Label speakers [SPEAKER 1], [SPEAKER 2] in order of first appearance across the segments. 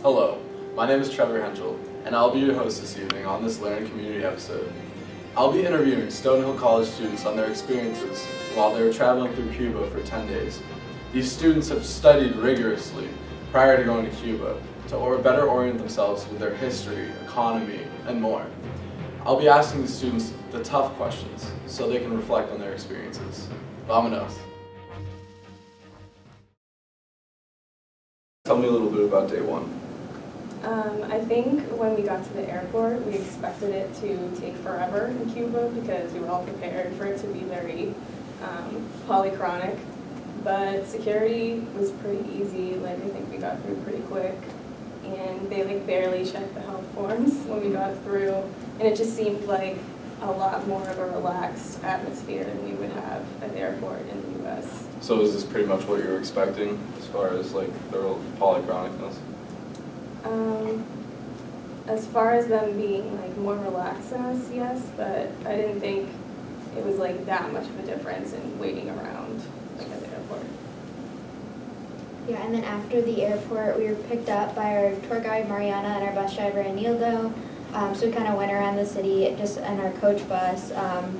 [SPEAKER 1] Hello, my name is Trevor Henschel, and I'll be your host this evening on this Learn Community episode. I'll be interviewing Stonehill College students on their experiences while they were traveling through Cuba for 10 days. These students have studied rigorously prior to going to Cuba to better orient themselves with their history, economy, and more. I'll be asking the students the tough questions so they can reflect on their experiences. Vámonos. Tell me a little bit about day one.
[SPEAKER 2] I think when we got to the airport, we expected it to take forever in Cuba because we were all prepared for it to be very polychronic. But security was pretty easy. I think we got through pretty quick. And they barely checked the health forms when we got through. And it just seemed like a lot more of a relaxed atmosphere than we would have at the airport in the U.S.
[SPEAKER 1] So is this pretty much what you were expecting as far as the real polychronicness?
[SPEAKER 2] As far as them being more relaxed than us, yes, but I didn't think it was that much of a difference in waiting around at the airport.
[SPEAKER 3] Yeah, and then after the airport, we were picked up by our tour guide Mariana and our bus driver Anildo. So we kind of went around the city just in our coach bus.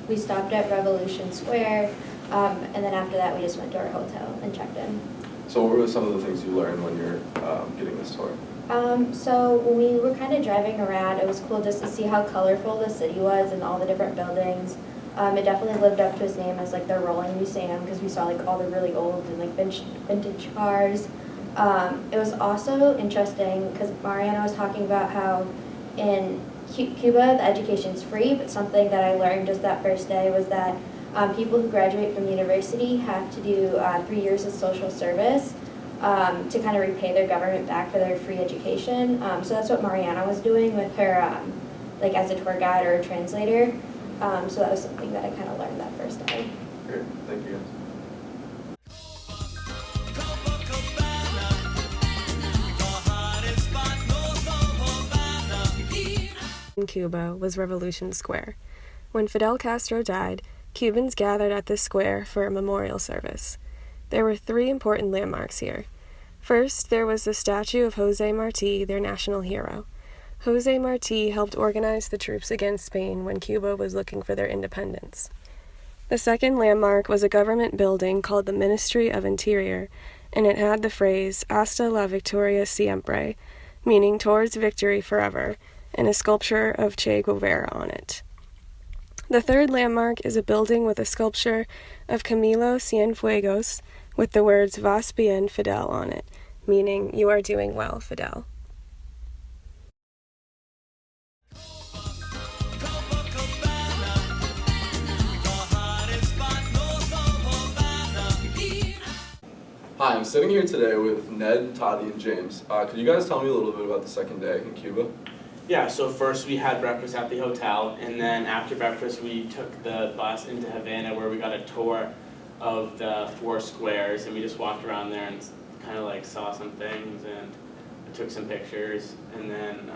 [SPEAKER 3] We stopped at Revolution Square, and then after that we just went to our hotel and checked in.
[SPEAKER 1] So what were some of the things you learned when you're getting this tour?
[SPEAKER 3] So when we were kind of driving around, it was cool just to see how colorful the city was and all the different buildings. It definitely lived up to its name as the Rolling Museum because we saw all the really old and vintage cars. It was also interesting because Mariana was talking about how in Cuba the education's free, but something that I learned just that first day was that people who graduate from university have to do 3 years of social service to kind of repay their government back for their free education. So that's what Mariana was doing with her, as a tour guide or a translator. So that was something that I kind of learned that first day.
[SPEAKER 1] Great, thank you.
[SPEAKER 4] In Cuba was Revolution Square. When Fidel Castro died, Cubans gathered at this square for a memorial service. There were 3 important landmarks here. First, there was the statue of José Martí, their national hero. José Martí helped organize the troops against Spain when Cuba was looking for their independence. The second landmark was a government building called the Ministry of Interior, and it had the phrase "Hasta la victoria siempre," meaning towards victory forever, and a sculpture of Che Guevara on it. The third landmark is a building with a sculpture of Camilo Cienfuegos with the words "Vas bien, Fidel" on it, meaning "You are doing well, Fidel."
[SPEAKER 1] Hi, I'm sitting here today with Ned, Toddy, and James. Could you guys tell me a little bit about the second day in Cuba?
[SPEAKER 5] Yeah, so first we had breakfast at the hotel, and then after breakfast we took the bus into Havana where we got a tour of the 4 squares, and we just walked around there and kind of saw some things and took some pictures, and then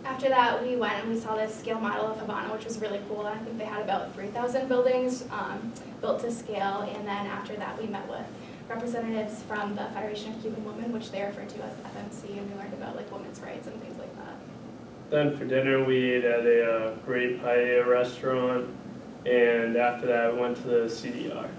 [SPEAKER 6] after that we went and we saw this scale model of Havana, which was really cool. I think they had about 3,000 buildings built to scale, and then after that we met with representatives from the Federation of Cuban Women, which they refer to as FMC, and we learned about women's rights and things like that.
[SPEAKER 7] Then for dinner we ate at a great paella restaurant, and after that we went to the CDR.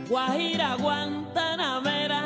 [SPEAKER 8] Guajira Guantanamera,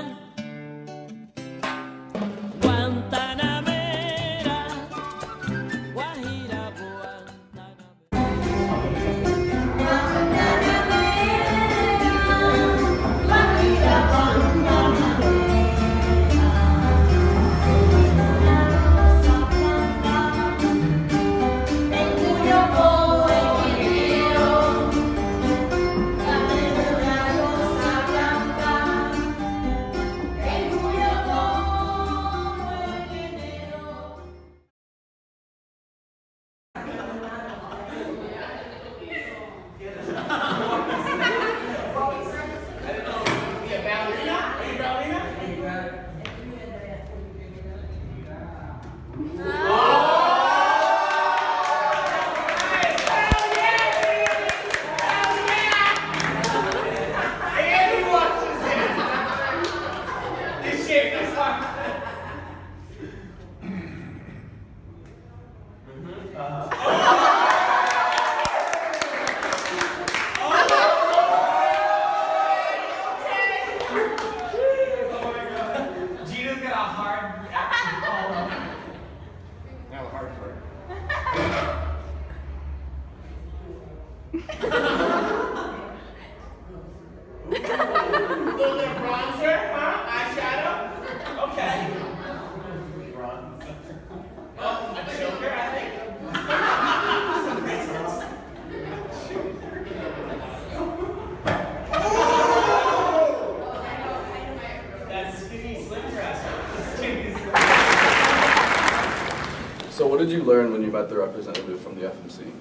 [SPEAKER 1] learn when you met the representative from the FMC?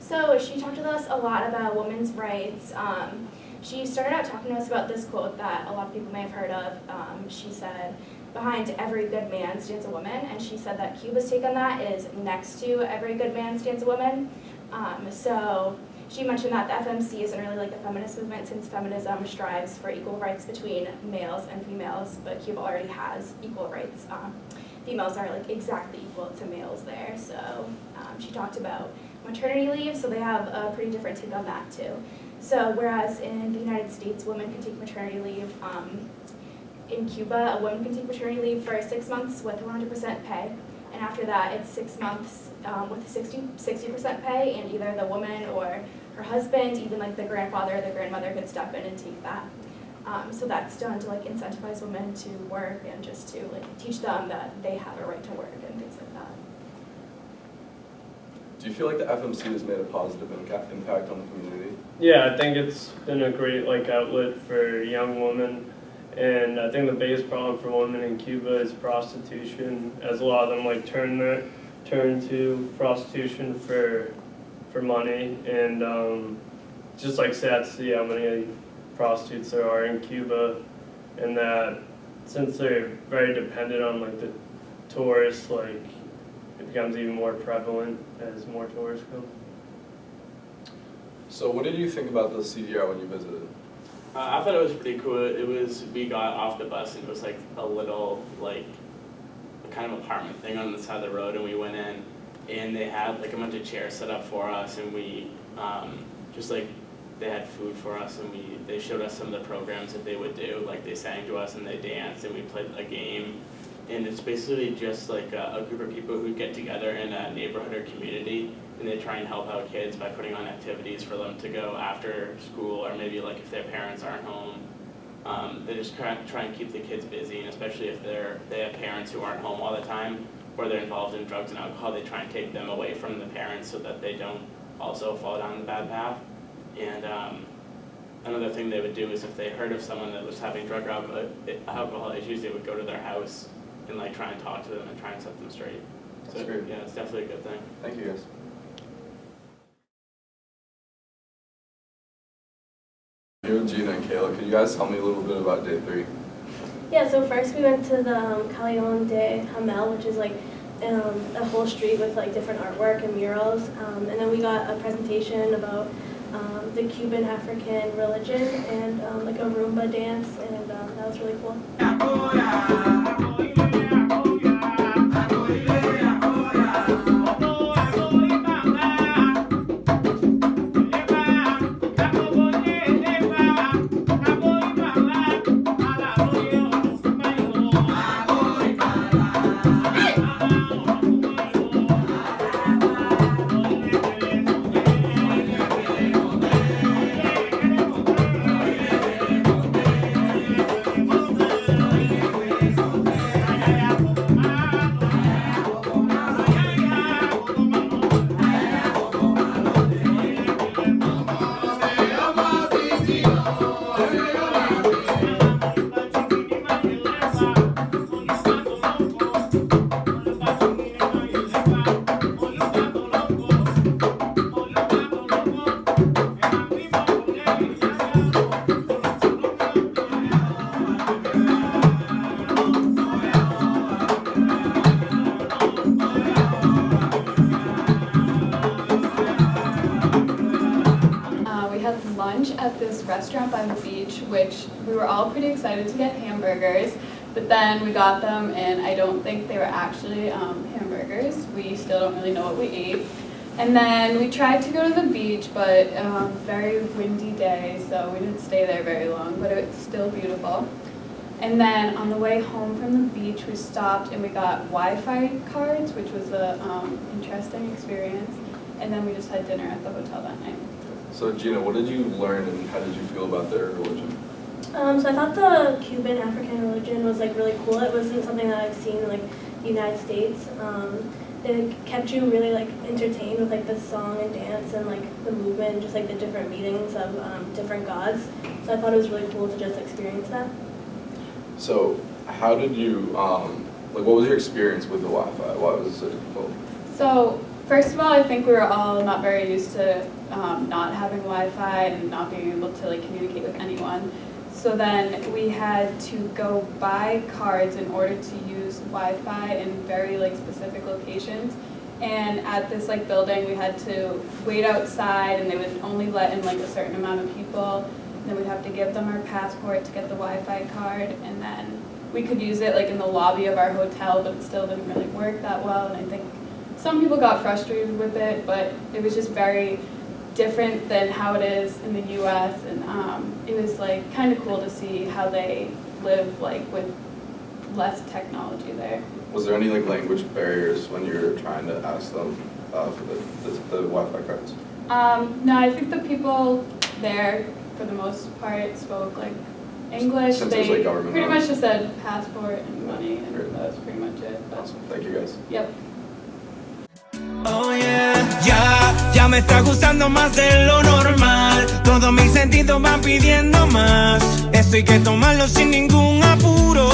[SPEAKER 6] So she talked to us a lot about women's rights. She started out talking to us about this quote that a lot of people may have heard of. She said, "Behind every good man stands a woman," and she said that Cuba's take on that is "next to every good man stands a woman." So she mentioned that the FMC isn't really like the feminist movement, since feminism strives for equal rights between males and females, but Cuba already has equal rights. Females are like exactly equal to males there. So she talked about maternity leave, so they have a pretty different take on that too. So whereas in the United States, women can take maternity leave, in Cuba, a woman can take maternity leave for 6 months with 100% pay, and after that, it's 6 months with 60% pay, and either the woman or her husband, even like the grandfather or the grandmother, could step in and take that. So that's done to like incentivize women to work and just to like teach them that they have a right to work and things like that.
[SPEAKER 1] Do you feel like the FMC has made a positive impact on the community?
[SPEAKER 7] Yeah, I think it's been a great like outlet for young women, and I think the biggest problem for women in Cuba is prostitution, as a lot of them like turn to prostitution for money, and just like sad to see how many prostitutes there are in Cuba, and that since they're very dependent on like the tourists, like it becomes even more prevalent as more tourists come.
[SPEAKER 1] So what did you think about the CDR when you visited?
[SPEAKER 5] I thought it was pretty cool. We got off the bus and it was like a little like a kind of apartment thing on the side of the road, and we went in and they had like a bunch of chairs set up for us, and we just like they had food for us, and they showed us some of the programs that they would do. Like they sang to us and they danced and we played a game. And it's basically just like a group of people who get together in a neighborhood or community, and they try and help out kids by putting on activities for them to go after school, or maybe like if their parents aren't home. They just try and keep the kids busy, and especially if they have parents who aren't home all the time, or they're involved in drugs and alcohol, they try and take them away from the parents so that they don't also fall down the bad path. And another thing they would do is if they heard of someone that was having drug or alcohol issues, they would go to their house and like try and talk to them and try and set them straight.
[SPEAKER 1] That's great.
[SPEAKER 5] Yeah, it's definitely a good thing.
[SPEAKER 1] Thank you, guys. You, Gina, and Kayla, could you guys tell me a little bit about day 3?
[SPEAKER 8] Yeah, so first we went to the Callejón de Hamel, which is like a whole street with like different artwork and murals, and then we got a presentation about the Cuban African religion and like a Roomba dance, and that was really cool.
[SPEAKER 9] At this restaurant by the beach, which we were all pretty excited to get hamburgers, but then we got them and I don't think they were actually hamburgers. We still don't really know what we ate. And then we tried to go to the beach, but very windy day, so we didn't stay there very long, but it was still beautiful. And then on the way home from the beach, we stopped and we got Wi-Fi cards, which was an interesting experience. And then we just had dinner at the hotel that night.
[SPEAKER 1] So Gina, what did you learn and how did you feel about their religion?
[SPEAKER 8] So I thought the Cuban African religion was like really cool. It wasn't something that I've seen in like the United States. It kept you really like entertained with like the song and dance and like the movement and just like the different meanings of different gods. So I thought it was really cool to just experience that.
[SPEAKER 1] So how did you, like what was your experience with the Wi-Fi? Why was it, well,
[SPEAKER 9] So first of all, I think we were all not very used to not having Wi-Fi and not being able to like communicate with anyone. So then we had to go buy cards in order to use Wi-Fi in very like specific locations. And at this like building, we had to wait outside, and they would only let in like a certain amount of people. And then we'd have to give them our passport to get the Wi-Fi card, and then we could use it like in the lobby of our hotel, but it still didn't really work that well. And I think some people got frustrated with it, but it was just very different than how it is in the U.S. And it was like kind of cool to see how they live like with less technology there.
[SPEAKER 1] Was there any like language barriers when you were trying to ask them for the Wi-Fi cards?
[SPEAKER 9] No, I think the people there, for the most part, spoke like English.
[SPEAKER 1] Since
[SPEAKER 9] They
[SPEAKER 1] it was, like, government
[SPEAKER 9] pretty
[SPEAKER 1] owned.
[SPEAKER 9] much just said passport and money, and
[SPEAKER 1] Great.
[SPEAKER 9] that was pretty much it. But,
[SPEAKER 1] Awesome. Thank you guys.
[SPEAKER 9] yep.
[SPEAKER 10] Oh yeah, ya me está gustando más de lo normal. Todos mis sentidos van pidiendo más. Esto hay que tomarlo sin ningún apuro.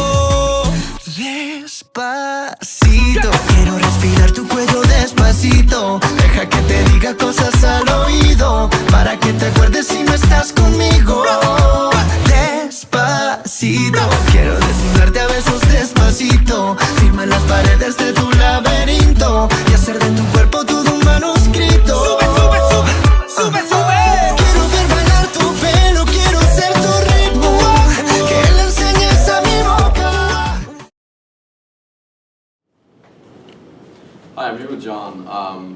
[SPEAKER 10] Despacito, quiero respirar tu cuello despacito. Deja que te diga cosas al oído, para que te acuerdes si no estás conmigo. Despacito, quiero desnudarte a besos despacito. Firma las paredes de tu laberinto y hacer de tu cuerpo todo un manuscrito. Sube, sube, sube, sube, sube. Quiero ver bailar tu pelo, quiero ser tu ritmo. Que le enseñes a mi boca.
[SPEAKER 1] Hi, I'm here with John.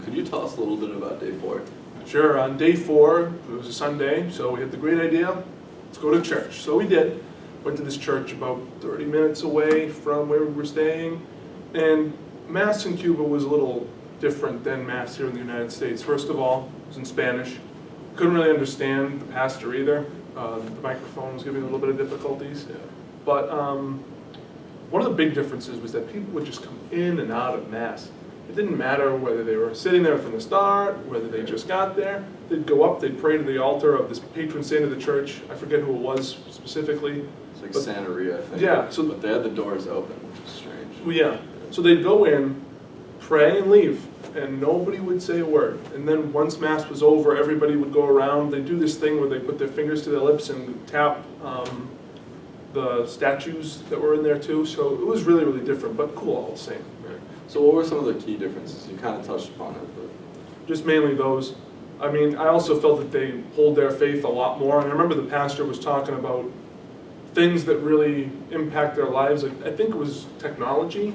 [SPEAKER 1] Could you tell us a little bit about day 4?
[SPEAKER 11] Sure, on day 4, it was a Sunday, so we had the great idea, let's go to church. So we did. Went to this church about 30 minutes away from where we were staying. And Mass in Cuba was a little different than Mass here in the United States. First of all, it was in Spanish. Couldn't really understand the pastor either. The microphone was giving a little bit of difficulties.
[SPEAKER 1] Yeah.
[SPEAKER 11] But one of the big differences was that people would just come in and out of Mass. It didn't matter whether they were sitting there from the start, whether they just got there. They'd go up, they'd pray to the altar of this patron saint of the church. I forget who it was specifically.
[SPEAKER 1] It's like
[SPEAKER 11] But-
[SPEAKER 1] Santa Rita, I think.
[SPEAKER 11] Yeah, so-
[SPEAKER 1] but they had the doors open, which was strange.
[SPEAKER 11] Well, yeah, so they'd go in, pray and leave, and nobody would say a word. And then once Mass was over, everybody would go around. They'd do this thing where they put their fingers to their lips and tap the statues that were in there too. So it was really, really different, but cool all the same.
[SPEAKER 1] Right. So what were some of the key differences? You kind of touched upon it, but
[SPEAKER 11] Just mainly those. I mean, I also felt that they hold their faith a lot more. And I remember the pastor was talking about things that really impact their lives. I think it was technology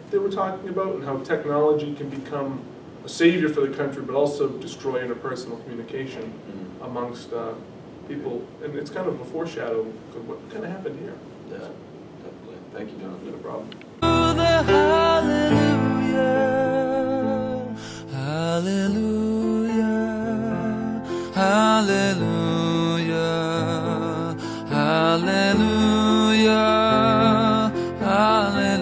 [SPEAKER 11] they were talking about, and how technology can become a savior for the country, but also destroy interpersonal communication amongst people. And it's kind of a foreshadow of what kind of happened here.
[SPEAKER 1] yeah, definitely. Thank you, John. No problem.
[SPEAKER 10] Hallelujah, hallelujah, hallelujah, hallelujah.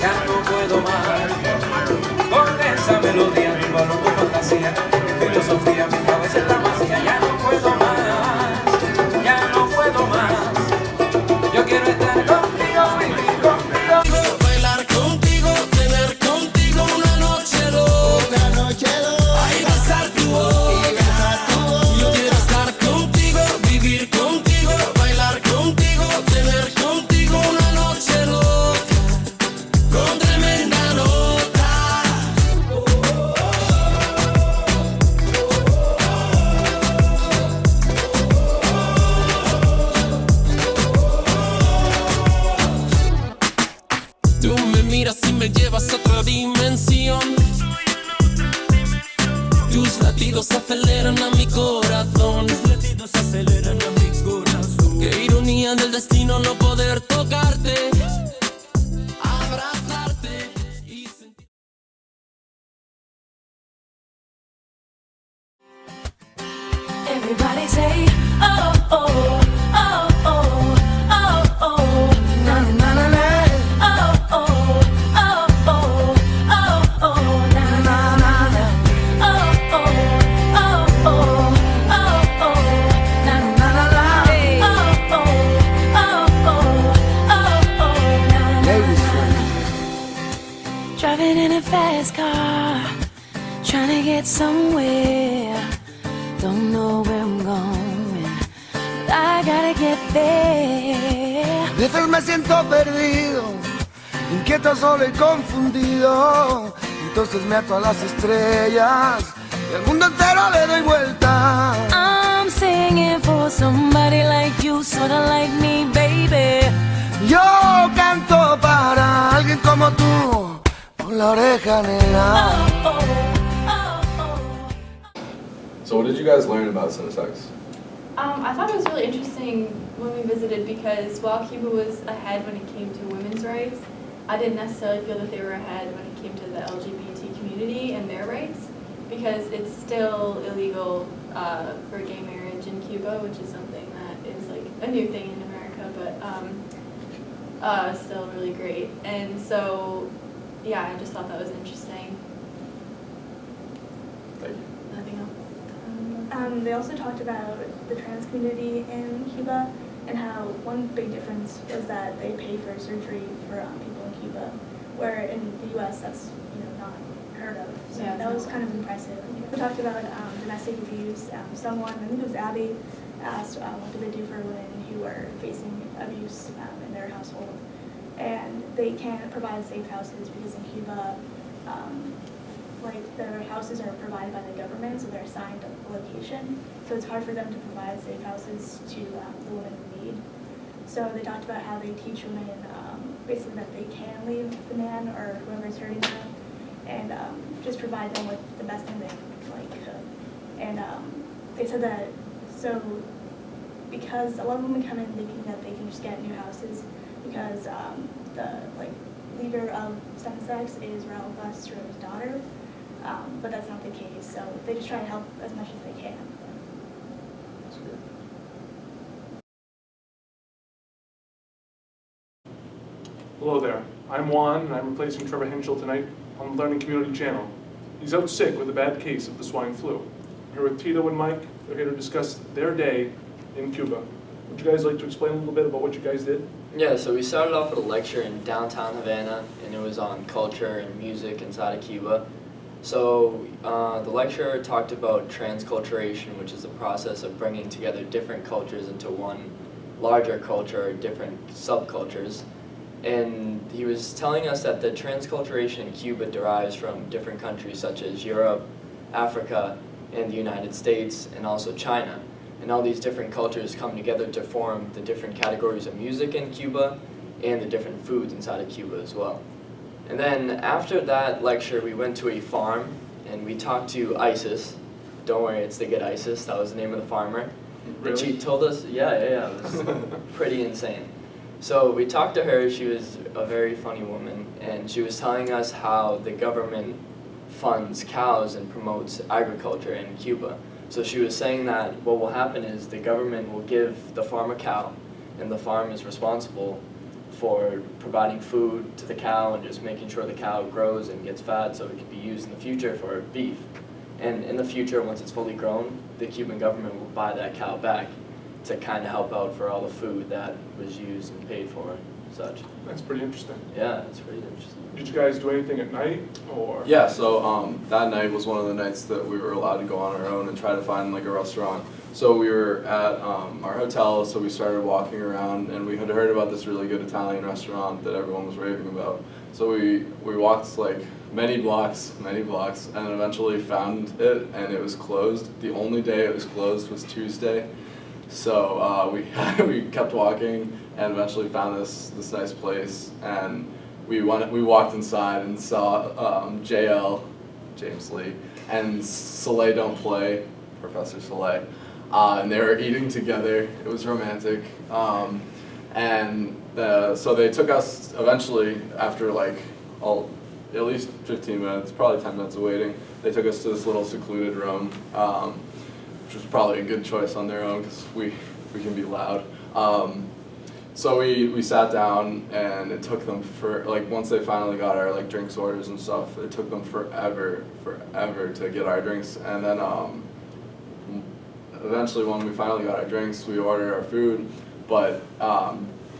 [SPEAKER 12] Ya no puedo más con esa melodía, mi valor, tu fantasía, filosofía, mi cabeza es la vacía. Ya no puedo más, ya no puedo más. Yo quiero estar contigo, vivir contigo,
[SPEAKER 10] Bailar contigo, tener contigo una noche loca, ahí besar tu boca. Yo quiero estar contigo, vivir contigo, bailar contigo, tener contigo una noche loca, con tremenda nota. Tú me miras y me llevas a otra dimensión. Tus latidos aceleran a mi corazón. Qué ironía del destino no poder tocarte. Everybody say, oh, oh, oh, oh, oh, oh, na na na na. Oh, oh, oh, oh, oh, oh, na na na na. Oh, oh, oh, oh, oh, oh, na na na na. Oh, oh, oh, oh, oh, na na na. Driving in a fast car, trying to get somewhere. Don't know where I'm going, but I gotta get there.
[SPEAKER 13] A veces me siento perdido, inquieto, solo y confundido. Entonces me ato a las estrellas y al mundo entero le doy vuelta.
[SPEAKER 10] I'm singing for somebody like you, sorta like me, baby.
[SPEAKER 13] Yo canto para alguien como tú, por la oreja, nena.
[SPEAKER 10] Oh, oh, oh, oh.
[SPEAKER 1] So what did you guys learn about cinesex?
[SPEAKER 9] I thought it was really interesting when we visited because while Cuba was ahead when it came to women's rights, I didn't necessarily feel that they were ahead when it came to the LGBT community and their rights because it's still illegal for gay marriage in Cuba, which is something that is like a new thing in America, but still really great. And so, yeah, I just thought that was interesting.
[SPEAKER 1] Thank you.
[SPEAKER 9] Nothing else.
[SPEAKER 14] They also talked about the trans community in Cuba and how one big difference was that they pay for surgery for people in Cuba, where in the U.S. that's not heard of. So
[SPEAKER 9] Yeah,
[SPEAKER 14] that was kind of impressive. We talked about domestic abuse. Someone, I think it was Abby, asked what do they do for women who are facing abuse in their household, and they can't provide safe houses because in Cuba. Their houses are provided by the government, so they're assigned a location. So it's hard for them to provide safe houses to the women in need. So they talked about how they teach women basically that they can leave the man or whoever's hurting them, and just provide them with the best thing they could. And they said that because a lot of women come in thinking that they can just get new houses because the leader of same-sex is Raul Castro's daughter. But that's not the case, so they just try to help as much as they can.
[SPEAKER 1] That's good.
[SPEAKER 11] Hello there, I'm Juan, and I'm replacing Trevor Henschel tonight on the Learning Community Channel. He's out sick with a bad case of the swine flu. I'm here with Tito and Mike. They're here to discuss their day in Cuba. Would you guys like to explain a little bit about what you guys did?
[SPEAKER 15] Yeah, so we started off with a lecture in downtown Havana, and it was on culture and music inside of Cuba. So the lecturer talked about transculturation, which is the process of bringing together different cultures into one larger culture or different subcultures. And he was telling us that the transculturation in Cuba derives from different countries such as Europe, Africa, and the United States, and also China. And all these different cultures come together to form the different categories of music in Cuba and the different foods inside of Cuba as well. And then after that lecture, we went to a farm and we talked to Isis. Don't worry, it's the good Isis. That was the name of the farmer.
[SPEAKER 11] Really?
[SPEAKER 15] And she told us, yeah, it was pretty insane. So we talked to her. She was a very funny woman, and she was telling us how the government funds cows and promotes agriculture in Cuba. So she was saying that what will happen is the government will give the farm a cow, and the farm is responsible for providing food to the cow and just making sure the cow grows and gets fat so it can be used in the future for beef. And in the future, once it's fully grown, the Cuban government will buy that cow back to kind of help out for all the food that was used and paid for and such.
[SPEAKER 11] That's pretty interesting.
[SPEAKER 15] Yeah, it's pretty interesting.
[SPEAKER 11] Did you guys do anything at night, or?
[SPEAKER 1] Yeah, so that night was one of the nights that we were allowed to go on our own and try to find a restaurant. So we were at our hotel, so we started walking around, and we had heard about this really good Italian restaurant that everyone was raving about. So we walked many blocks, and eventually found it, and it was closed. The only day it was closed was Tuesday. So we kept walking and eventually found this nice place, and we walked inside and saw JL, James Lee, and Soleil Don't Play, Professor Soleil, and they were eating together. It was romantic, so they took us eventually after at least 15 minutes, probably 10 minutes of waiting. They took us to this little secluded room. which was probably a good choice on their own because we can be loud. So we sat down, and it took them once they finally got our drinks orders and stuff, it took them forever to get our drinks. And then eventually when we finally got our drinks, we ordered our food, but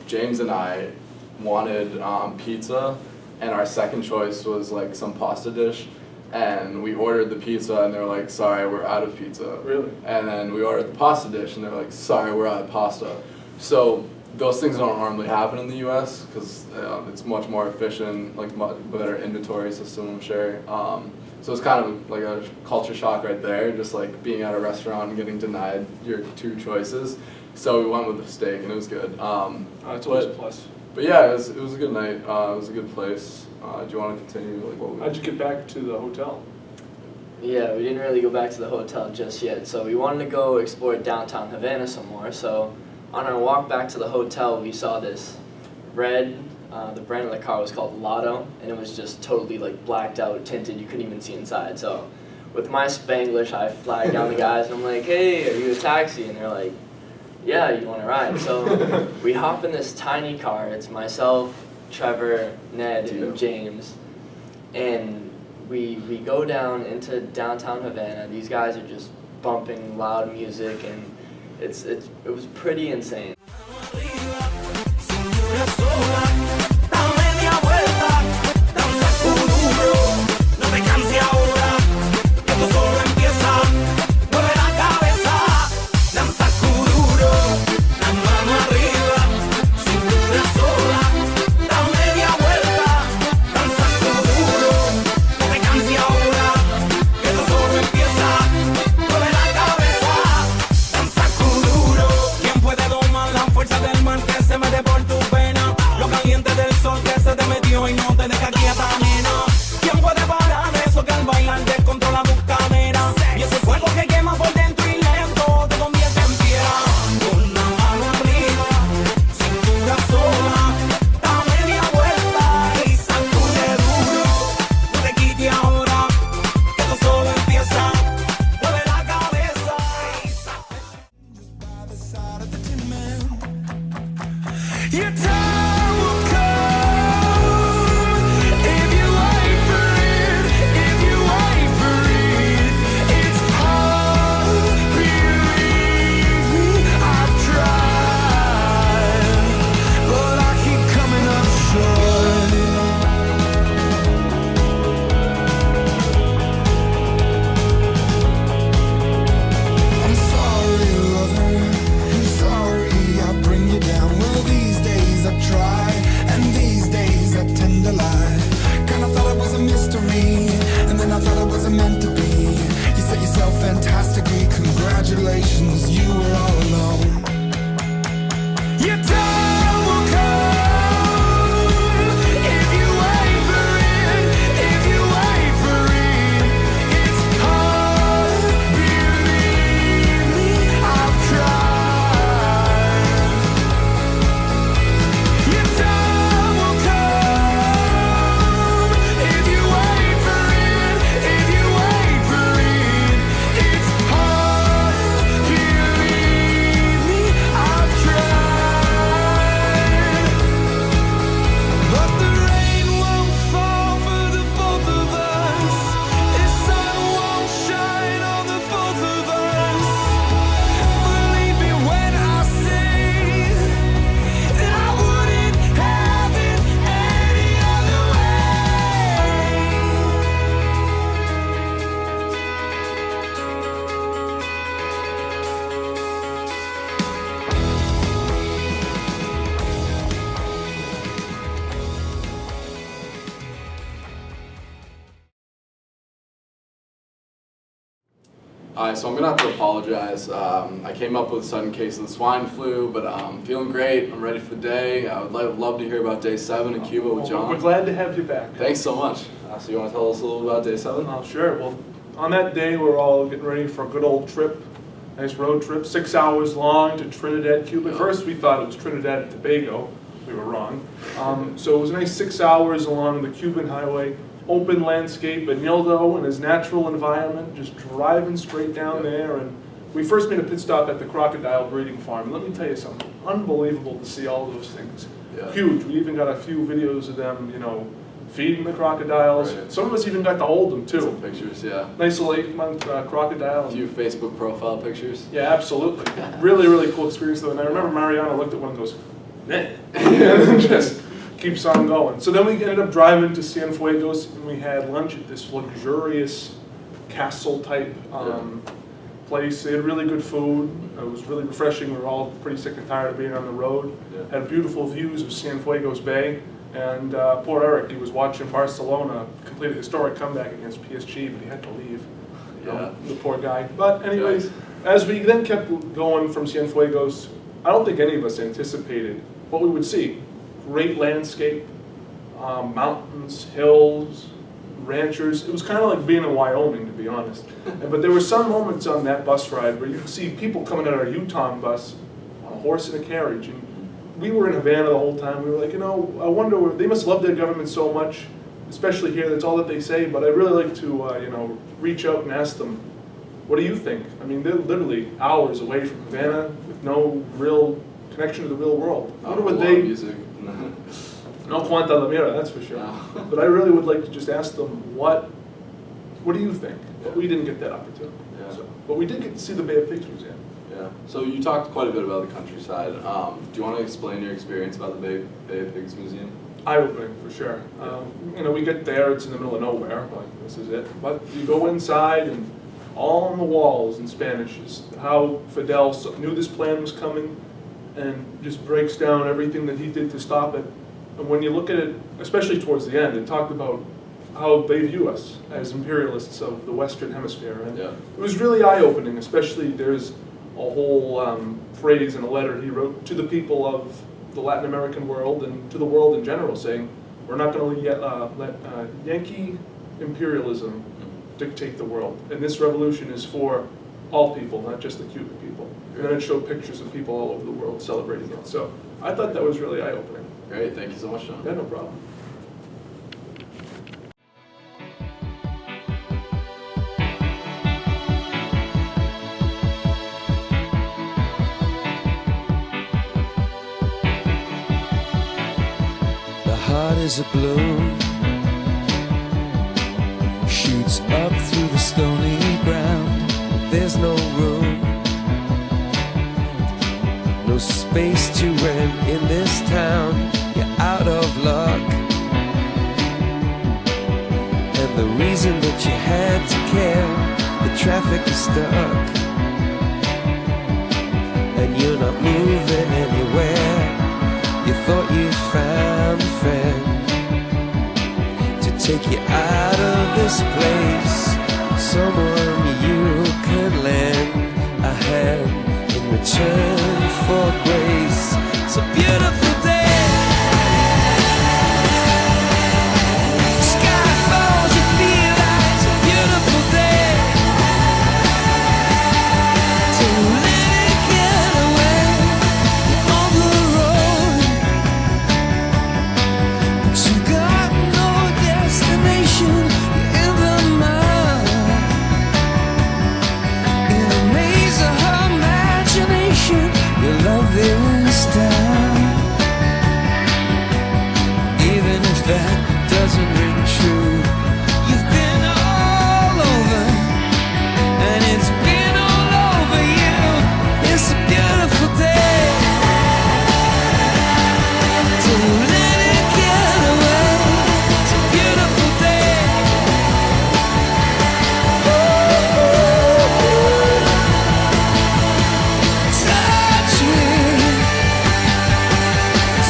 [SPEAKER 1] James and I wanted pizza, and our second choice was some pasta dish. And we ordered the pizza, and they were like, sorry, we're out of pizza.
[SPEAKER 11] Really?
[SPEAKER 1] And then we ordered the pasta dish, and they were like, sorry, we're out of pasta. So those things don't normally happen in the U.S. because it's much more efficient, much better inventory system, I'm sure. So it's kind of like a culture shock right there, just being at a restaurant and getting denied your two choices. So we went with the steak, and it was good.
[SPEAKER 11] That's always a plus.
[SPEAKER 1] But yeah, it was a good night. It was a good place. Do you want to continue?
[SPEAKER 11] How'd you get back to the hotel?
[SPEAKER 15] Yeah, we didn't really go back to the hotel just yet. So we wanted to go explore downtown Havana some more. So on our walk back to the hotel, we saw this red, the brand of the car was called Lotto, and it was just totally blacked out, tinted, you couldn't even see inside. So with my Spanglish, I flagged down the guys, and I'm like, hey, are you a taxi? And they're like, yeah, you want to ride? So we hop in this tiny car. It's myself, Trevor, Ned, and James, and we go down into downtown Havana. These guys are just bumping loud music, and it was pretty insane.
[SPEAKER 1] So I'm gonna have to apologize. I came up with a sudden case of the swine flu, but I'm feeling great. I'm ready for the day. I would love to hear about day 7 in Cuba with John.
[SPEAKER 11] We're glad to have you back.
[SPEAKER 1] Thanks so much. So you want to tell us a little about day 7?
[SPEAKER 11] Sure. Well, on that day, we're all getting ready for a good old trip. Nice road trip, 6 hours long to Trinidad, Cuba. At first, we thought it was Trinidad and Tobago. We were wrong. So it was a nice 6 hours along the Cuban highway. Open landscape, Benildo in his natural environment, just driving straight down there and we first made a pit stop at the crocodile breeding farm. And let me tell you something, unbelievable to see all those things.
[SPEAKER 1] Yeah.
[SPEAKER 11] Huge. We even got a few videos of them, you know, feeding the crocodiles.
[SPEAKER 1] Right.
[SPEAKER 11] Some of us even got to hold them too.
[SPEAKER 1] Some pictures, yeah.
[SPEAKER 11] Nice little 8-month crocodile.
[SPEAKER 1] A few Facebook profile pictures.
[SPEAKER 11] Yeah, absolutely. Really, really cool experience though. And I remember Mariana looked at one and goes, "Meh," and then just keeps on going. So then we ended up driving to Cienfuegos and we had lunch at this luxurious castle type place. They had really good food. It was really refreshing. We were all pretty sick and tired of being on the road.
[SPEAKER 1] Yeah.
[SPEAKER 11] Had beautiful views of Cienfuegos Bay. And poor Eric, he was watching Barcelona complete a historic comeback against PSG, but he had to leave. You know, the poor guy. But anyways, as we then kept going from Cienfuegos, I don't think any of us anticipated what we would see. Great landscape, mountains, hills, ranchers. It was kind of like being in Wyoming, to be honest. But there were some moments on that bus ride where you could see people coming out of our Utah bus on a horse and a carriage. And we were in Havana the whole time. We were like, you know, I wonder, they must love their government so much, especially here. That's all that they say. But I'd really like to, you know, reach out and ask them, what do you think? I mean, they're literally hours away from Havana with no real connection to the real world. I wonder what they...
[SPEAKER 1] Music.
[SPEAKER 11] No Cuanta La Mira, that's for sure. No. But I really would like to just ask them, what do you think? But we didn't get that opportunity.
[SPEAKER 1] Yeah.
[SPEAKER 11] So, but we did get to see the Bay of Pigs Museum.
[SPEAKER 1] Yeah. So you talked quite a bit about the countryside. Do you want to explain your experience about the Bay of Pigs Museum?
[SPEAKER 11] Eye-opening, for sure. You know, we get there, it's in the middle of nowhere, like this is it. But you go inside and all on the walls in Spanish is how Fidel knew this plan was coming and just breaks down everything that he did to stop it. And when you look at it, especially towards the end, it talked about how they view us as imperialists of the Western Hemisphere. And it was really eye-opening, especially there's a whole phrase in a letter he wrote to the people of the Latin American world and to the world in general, saying, we're not going to let Yankee imperialism dictate the world. And this revolution is for all people, not just the Cuban people. And then it showed pictures of people all over the world celebrating it. So I thought that was really eye-opening.
[SPEAKER 1] Great, thank you so much, Sean.
[SPEAKER 11] Yeah, no problem.
[SPEAKER 10] The heart is a balloon, shoots up through the stony ground. There's no room, no space to rent in this town. You're out of luck, and the reason that you had to care, the traffic is stuck, and you're not moving anywhere. You thought you found a friend to take you out of this place, someone you could lend a hand in return for grace. It's a beautiful day. Sky falls, you feel like it's a beautiful day. To let it get away on the road, but you got no destination. You're in the mud, in a maze of her imagination. Your love is down, even if that doesn't ring true. You've been all over, and it's been all over you. It's a beautiful day to let it get away. It's a beautiful day. Touch me,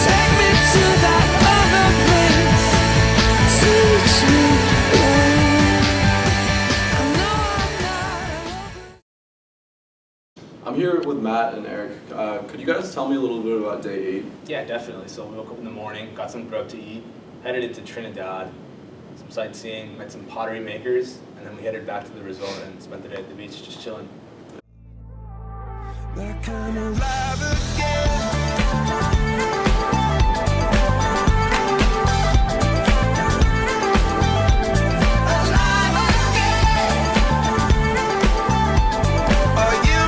[SPEAKER 10] take me to that other place. Teach me, I know I'm not.
[SPEAKER 1] I'm here with Matt and Eric. Could you guys tell me a little bit about day 8?
[SPEAKER 5] Yeah, definitely. So we woke up in the morning, got some grub to eat, headed into Trinidad, some sightseeing, met some pottery makers, and then we headed back to the resort and spent the day at the beach just chilling.
[SPEAKER 10] That kind of life again. Alive again. Are you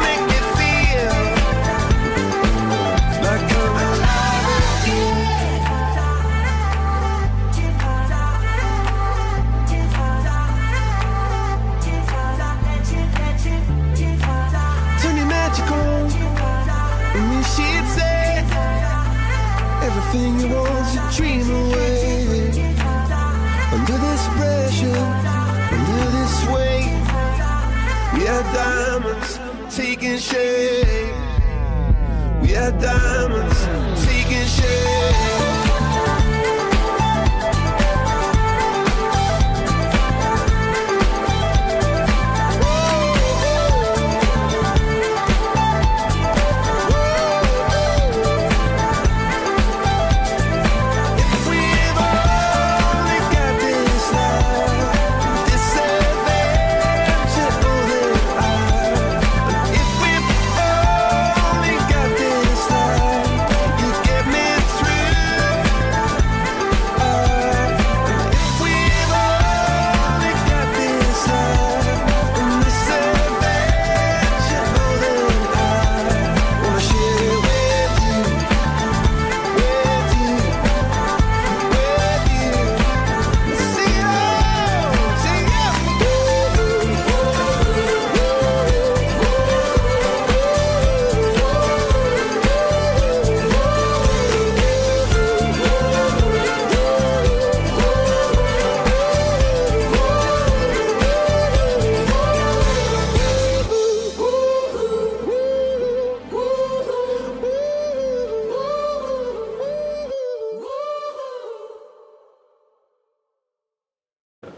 [SPEAKER 13] everything you want to dream away. Under this pressure, under this weight, we are diamonds taking shape. We are diamonds taking shape.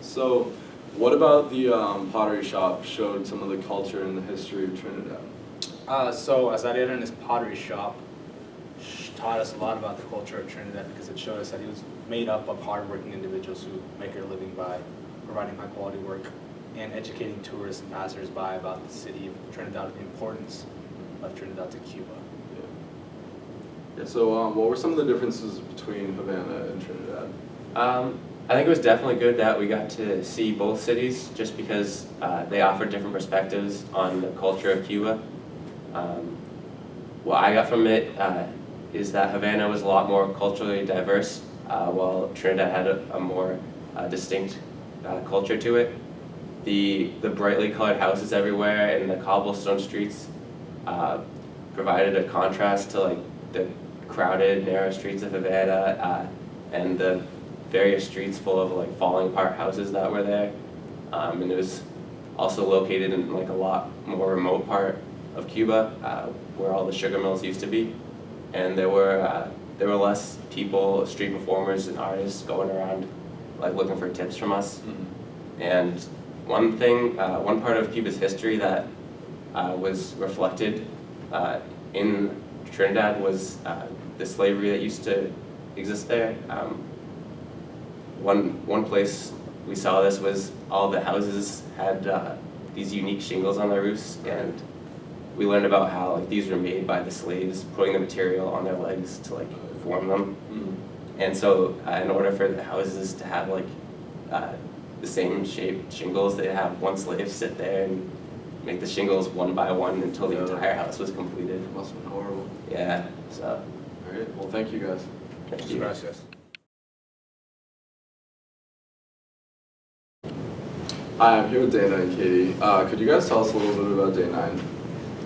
[SPEAKER 1] So, what about the pottery shop showed some of the culture and the history of Trinidad?
[SPEAKER 16] So Azariah and his pottery shop taught us a lot about the culture of Trinidad because it showed us that it was made up of hardworking individuals who make their living by providing high quality work and educating tourists and passersby about the city of Trinidad, the importance of Trinidad to Cuba.
[SPEAKER 1] Yeah, so what were some of the differences between Havana and Trinidad?
[SPEAKER 17] I think it was definitely good that we got to see both cities just because they offered different perspectives on the culture of Cuba. What I got from it is that Havana was a lot more culturally diverse, while Trinidad had a more distinct culture to it. The brightly colored houses everywhere and the cobblestone streets provided a contrast to like the crowded, narrow streets of Havana and the various streets full of like falling apart houses that were there. And it was also located in like a lot more remote part of Cuba, where all the sugar mills used to be. And there were less people, street performers and artists going around like looking for tips from us. Mm-hmm. And one part of Cuba's history that was reflected in Trinidad was the slavery that used to exist there. One place we saw this was all the houses had these unique shingles on their roofs, and we learned about how like these were made by the slaves putting the material on their legs to like form them. Mm-hmm. And so in order for the houses to have like the same shaped shingles, they have one slave sit there and make the shingles one by one until the entire house was completed.
[SPEAKER 1] It must have been horrible.
[SPEAKER 17] Yeah, so.
[SPEAKER 1] All right, well thank you guys.
[SPEAKER 17] Thank you.
[SPEAKER 16] Gracias.
[SPEAKER 1] Hi, I'm here with Dana and Katie. Could you guys tell us a little bit about day 9?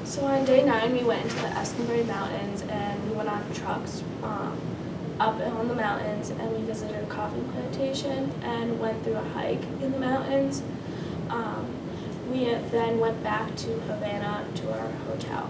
[SPEAKER 14] So on day 9, we went into the Escambray Mountains and we went on trucks up on the mountains, and we visited a coffee plantation and went through a hike in the mountains. We then went back to Havana to our hotel.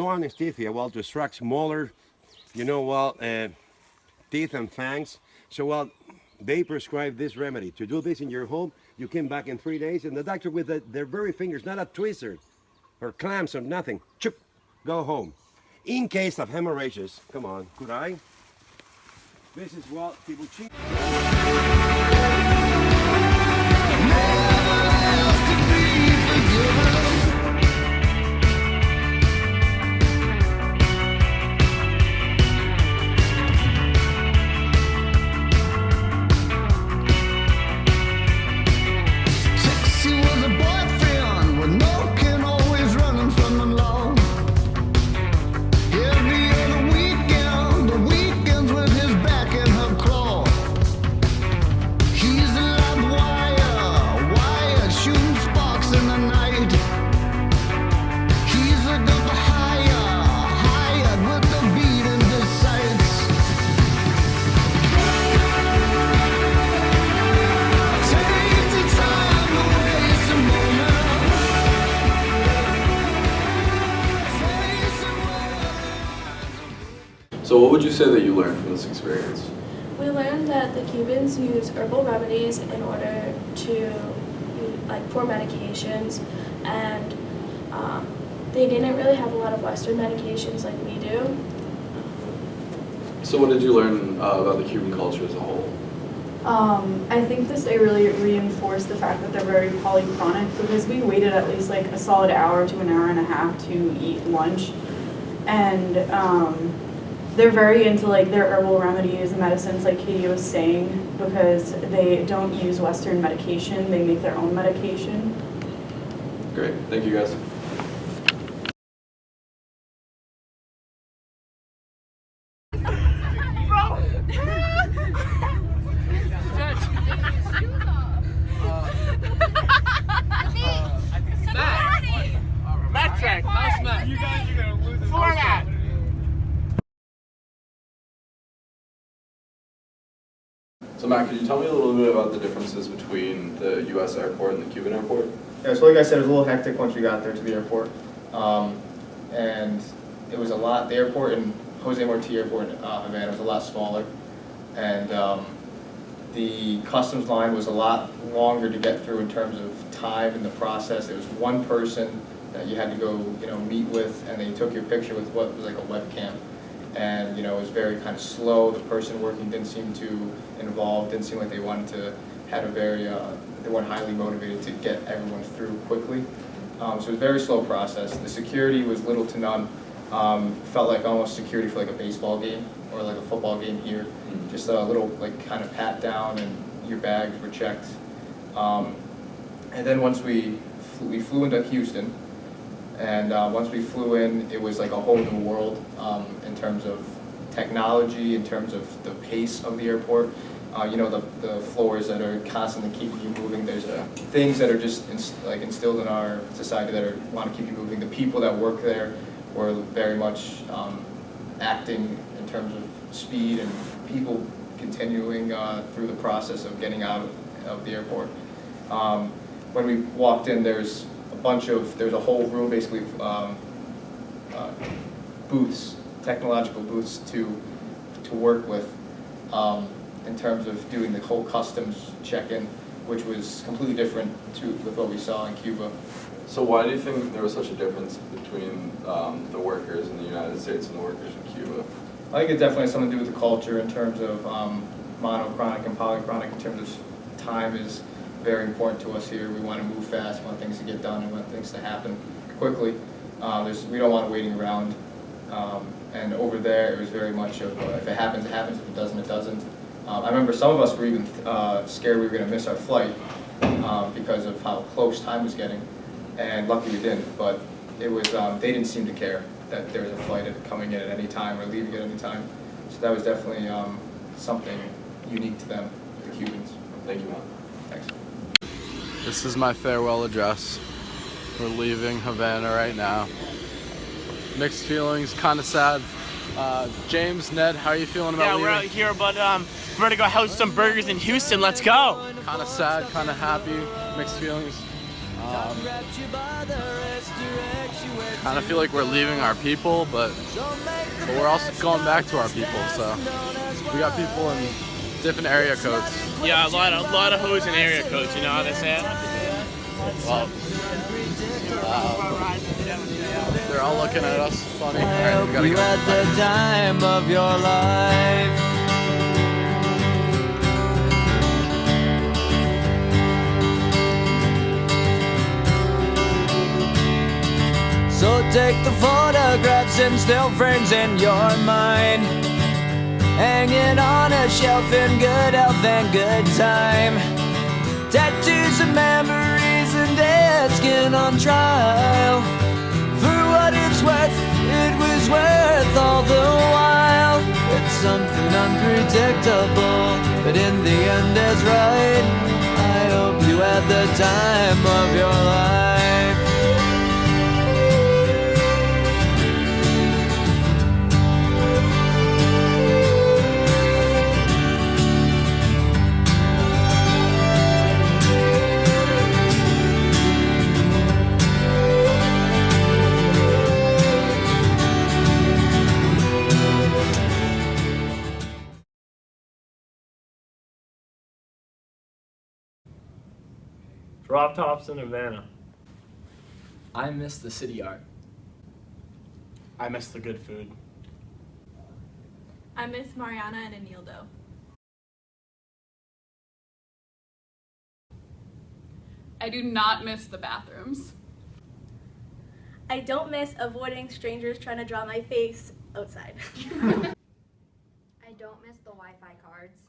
[SPEAKER 18] no anesthesia, well, to extract smaller, teeth and fangs. So, well, they prescribe this remedy. To do this in your home, you came back in 3 days, and the doctor with their very fingers, not a twister or clamps or nothing, chup, go home. In case of hemorrhages, come on, could I? This is what people cheat.
[SPEAKER 1] So what would you say that you learned from this experience?
[SPEAKER 14] We learned that the Cubans use herbal remedies in order to, for medications, and they didn't really have a lot of Western medications like we do.
[SPEAKER 1] So what did you learn about the Cuban culture as a whole?
[SPEAKER 19] I think this day really reinforced the fact that they're very polychronic, because we waited at least like a solid hour to an hour and a half to eat lunch, and they're very into like their herbal remedies and medicines, like Katie was saying, because they don't use Western medication, they make their own medication.
[SPEAKER 1] Great, thank you guys.
[SPEAKER 5] You guys are gonna lose it. Format!
[SPEAKER 1] So Matt, could you tell me a little bit about the differences between the U.S. airport and the Cuban airport?
[SPEAKER 20] Yeah, so like I said, it was a little hectic once we got there to the airport. And it was a lot, the airport in Jose Marti Airport in Havana was a lot smaller. And the customs line was a lot longer to get through in terms of time and the process. There was one person that you had to go, meet with, and they took your picture with what was like a webcam. And it was very kind of slow. The person working didn't seem too involved, didn't seem like they wanted to, had a very, they weren't highly motivated to get everyone through quickly. So it was a very slow process. The security was little to none. Felt like almost security for like a baseball game or like a football game here. Just a little like kind of pat down, and your bags were checked. And then once we flew into Houston, and once we flew in, it was like a whole new world in terms of technology, in terms of the pace of the airport. The floors that are constantly keeping you moving. There's things that are just instilled in our society that want to keep you moving. The people that work there were very much acting in terms of speed and people continuing through the process of getting out of the airport. When we walked in, there's a whole room basically of booths, technological booths to work with in terms of doing the whole customs check-in, which was completely different with what we saw in Cuba.
[SPEAKER 1] So why do you think there was such a difference between the workers in the United States and the workers in Cuba?
[SPEAKER 20] I think it definitely has something to do with the culture in terms of monochronic and polychronic. In terms of time is very important to us here. We want to move fast, we want things to get done, and we want things to happen quickly. We don't want waiting around. And over there, it was very much of if it happens, it happens. If it doesn't, it doesn't. I remember some of us were even scared we were going to miss our flight because of how close time was getting. And luckily we didn't, but it was, they didn't seem to care that there was a flight coming in at any time or leaving at any time. So that was definitely something unique to them, the Cubans.
[SPEAKER 1] Thank you, Matt.
[SPEAKER 20] Thanks.
[SPEAKER 1] This is my farewell address. We're leaving Havana right now. Mixed feelings, kind of sad. James, Ned, how are you feeling about leaving?
[SPEAKER 5] Yeah, we're out here, but we're gonna go house some burgers in Houston. Let's go.
[SPEAKER 1] Kind of sad, kind of happy, mixed feelings. Kind of feel like we're leaving our people, but we're also going back to our people. So we got people in different area codes.
[SPEAKER 5] Yeah, a lot of hoes in area codes. You know how they say it?
[SPEAKER 1] Well, they're all looking at us funny. All right, we gotta
[SPEAKER 10] You
[SPEAKER 1] go.
[SPEAKER 10] had the time of your life. So take the photographs and still frames in your mind, hanging on a shelf in good health and good time. Tattoos of memories and dead skin on trial. For what it's worth, it was worth all the while. It's something unpredictable, but in the end it's right. I hope you had the time of your life.
[SPEAKER 7] Drop tops in Havana.
[SPEAKER 21] I miss the city art.
[SPEAKER 5] I miss the good food.
[SPEAKER 22] I miss Mariana and Anildo.
[SPEAKER 9] I do not miss the bathrooms.
[SPEAKER 14] I don't miss avoiding strangers trying to draw my face outside.
[SPEAKER 3] I don't miss the Wi-Fi cards.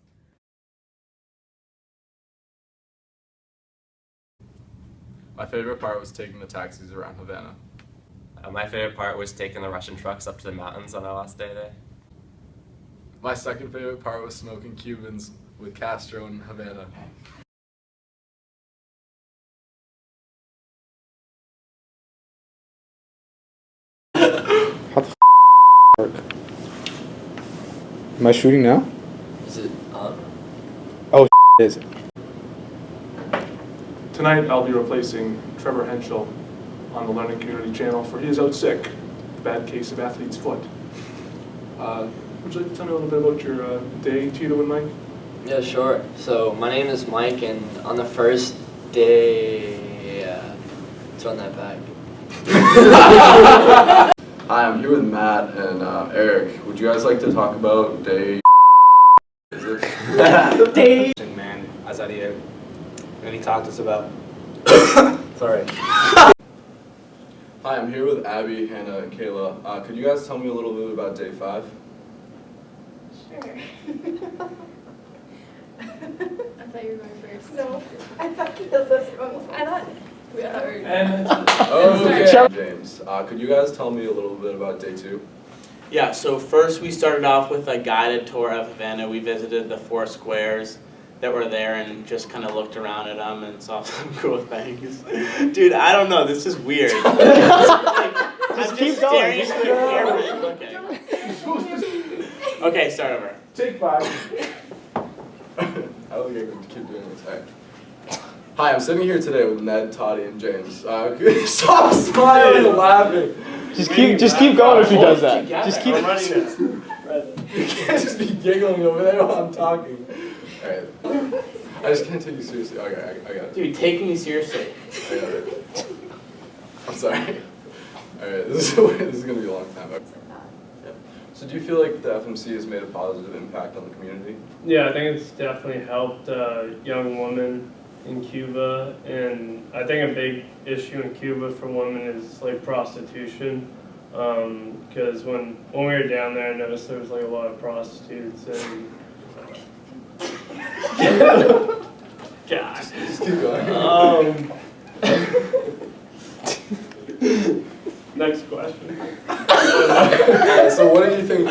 [SPEAKER 1] My favorite part was taking the taxis around Havana.
[SPEAKER 17] My favorite part was taking the Russian trucks up to the mountains on our last day there.
[SPEAKER 1] My second favorite part was smoking Cubans with Castro in Havana.
[SPEAKER 23] How the work? Am I shooting now?
[SPEAKER 15] Is it on?
[SPEAKER 23] Oh, is it?
[SPEAKER 11] Tonight I'll be replacing Trevor Henschel on the Learning Community Channel, for he is out sick, bad case of athlete's foot. Would you like to tell me a little bit about your day, Tito and Mike?
[SPEAKER 15] Yeah, sure. So my name is Mike, and on the first day, let's run that back.
[SPEAKER 1] Hi, I'm here with Matt and Eric. Would you guys like to talk about day?
[SPEAKER 16] Day. Man, Azaria, and he talked to us about. Sorry.
[SPEAKER 1] Hi, I'm here with Abby, Hannah, and Kayla. Could you guys tell me a little bit about day 5?
[SPEAKER 2] Sure.
[SPEAKER 22] I thought you were going first.
[SPEAKER 2] No, I thought Kayla was going. I thought.
[SPEAKER 1] Okay. James, could you guys tell me a little bit about day 2?
[SPEAKER 5] Yeah, so first we started off with a guided tour of Havana. We visited the 4 squares that were there and just kind of looked around at them and saw some cool things. Dude, I don't know, this is weird. I'm just staring at the camera and looking. Okay, start over.
[SPEAKER 11] Take 5.
[SPEAKER 1] I don't think I can keep doing this. Right. Hi, I'm sitting here today with Ned, Toddy, and James. Stop smiling and laughing.
[SPEAKER 23] Just keep going if he does that. Just keep.
[SPEAKER 1] I'm running this. You can't just be giggling over there while I'm talking. Alright. I just can't take you seriously. Okay, I got it.
[SPEAKER 5] Dude, take me seriously.
[SPEAKER 1] I got it. I'm sorry. Alright, this is going to be a long time. Yep. So do you feel like the FMC has made a positive impact on the community?
[SPEAKER 7] Yeah, I think it's definitely helped young women in Cuba, and I think a big issue in Cuba for women is like prostitution, because when we were down there I noticed there was like a lot of prostitutes and God.
[SPEAKER 1] Just keep going.
[SPEAKER 7] Next question.
[SPEAKER 1] So what do you think